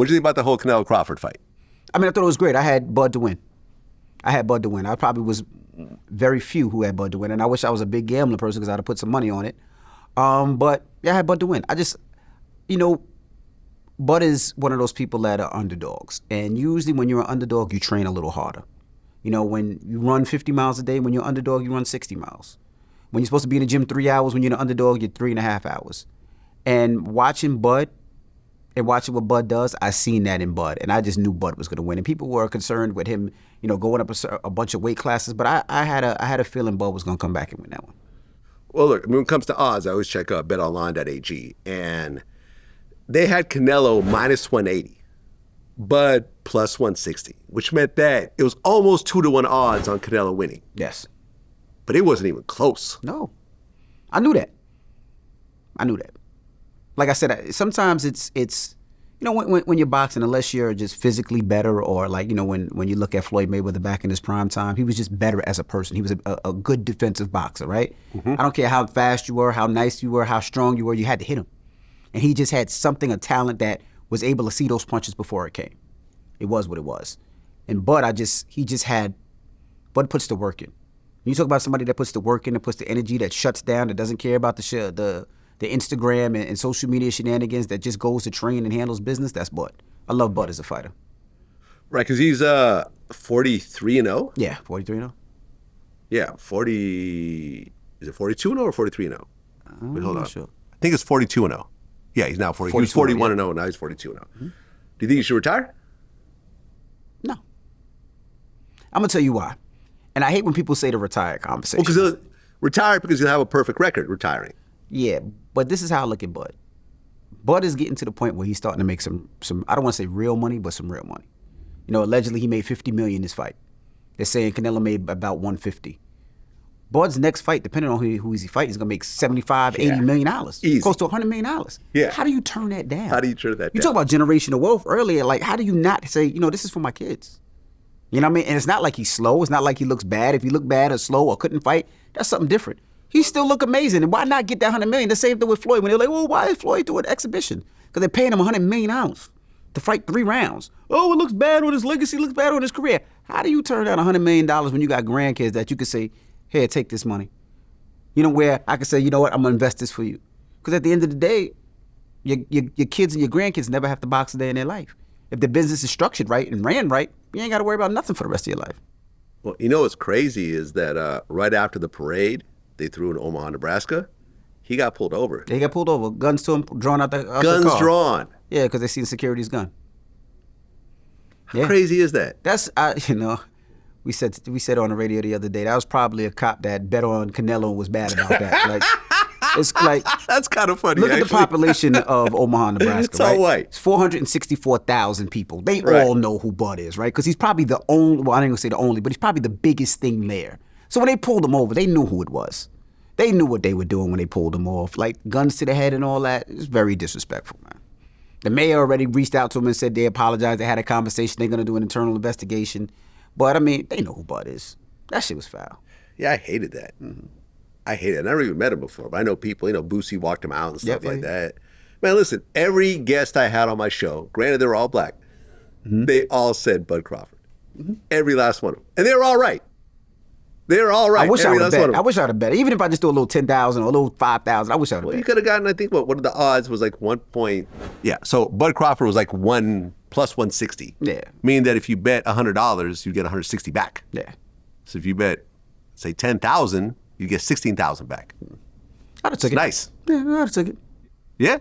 What do you think about the whole Canelo Crawford fight? I mean, I thought it was great. I had Bud to win. I probably was very few who had Bud to win, and I wish I was a big gambling person because I'd have put some money on it. But yeah, I had Bud to win. Bud is one of those people that are underdogs, and usually when you're an underdog, you train a little harder. When you run 50 miles a day, when you're an underdog, you run 60 miles. When you're supposed to be in the gym 3 hours, when you're an underdog, you're 3.5 hours. And watching Bud and watching what Bud does, I seen that in Bud, and I just knew Bud was going to win. And people were concerned with him, going up a bunch of weight classes, but I had a feeling Bud was going to come back and win that one. Well, look, when it comes to odds, I always check betonline.ag, and they had Canelo minus 180, Bud plus 160, which meant that it was almost 2-1 odds on Canelo winning. Yes. But it wasn't even close. No. I knew that. Like I said, sometimes it's when you're boxing, unless you're just physically better, or when you look at Floyd Mayweather back in his prime time, he was just better as a person. He was a good defensive boxer, right? Mm-hmm. I don't care how fast you were, how nice you were, how strong you were, you had to hit him. And he just had a talent that was able to see those punches before it came. It was what it was. And Bud, Bud puts the work in. When you talk about somebody that puts the work in, that puts the energy, that shuts down, that doesn't care about the Instagram and social media shenanigans, that just goes to train and handles business, that's Bud. I love Bud as a fighter. Right, because he's 43-0? Yeah, 43-0. Yeah, 40... Is it 42-0 or 43-0? Wait, hold on. Sure. I think it's 42-0. Yeah, he's now 40. He was 41-0, now he's 42-0. Mm-hmm. Do you think he should retire? No. I'm going to tell you why. And I hate when people say the retire conversation. Well, because he'll retire because he'll have a perfect record retiring. Yeah, but this is how I look at Bud. Bud is getting to the point where he's starting to make some I don't want to say real money, but some real money. Allegedly he made $50 million in this fight. They're saying Canelo made about $150. Bud's next fight, depending on who he's fighting, is going to make $75, $80 million. Easy. Close to $100 million. Yeah. How do you turn that down? How do you turn that down? You talk about generational wealth earlier. Like, how do you not say, this is for my kids? You know what I mean? And it's not like he's slow. It's not like he looks bad. If he looked bad or slow or couldn't fight, that's something different. He still look amazing. And why not get that $100 million? The same thing with Floyd. When they're like, well, why is Floyd doing exhibition? Because they're paying him $100 million to fight 3 rounds. Oh, it looks bad on his legacy, looks bad on his career. How do you turn down $100 million when you got grandkids that you could say, here, take this money? Where I could say, you know what, I'm going to invest this for you. Because at the end of the day, your kids and your grandkids never have to box a day in their life. If the business is structured right and ran right, you ain't got to worry about nothing for the rest of your life. Well, what's crazy is that right after the parade they threw in Omaha, Nebraska, he got pulled over. He got pulled over. Guns to him, drawn out the car. Guns drawn. Yeah, because they seen security's gun. How crazy is that? That's, we said on the radio the other day, that was probably a cop that bet on Canelo and was bad about that. It's like that's kind of funny. Look at the population of Omaha, Nebraska. It's all white. It's 464,000 people. They all know who Bud is, right? Because he's probably the only. Well, I ain't gonna say the only, but he's probably the biggest thing there. So when they pulled him over, they knew who it was. They knew what they were doing when they pulled him off, like guns to the head and all that. It's very disrespectful, man. The mayor already reached out to him and said they apologized. They had a conversation. They're gonna do an internal investigation. But I mean, they know who Bud is. That shit was foul. Yeah, I hated that. Mm-hmm. I hate it. I never even met him before, but I know people, Boosie walked him out and stuff like that. Man, listen, every guest I had on my show, granted they were all black, they all said Bud Crawford. Mm-hmm. Every last one of them. And they were all right. They were all right. I wish I would have bet. I wish I would have bet. Even if I just do a little 10,000 or a little 5,000, I wish I would have bet. You could have gotten, I think, what are the odds was like 1 point. Yeah, so Bud Crawford was like 1 plus 160. Yeah. Meaning that if you bet $100, you get 160 back. Yeah. So if you bet, say, 10,000, you get 16,000 back. I'd have took it. Nice. Yeah, I'd have took it. Yeah?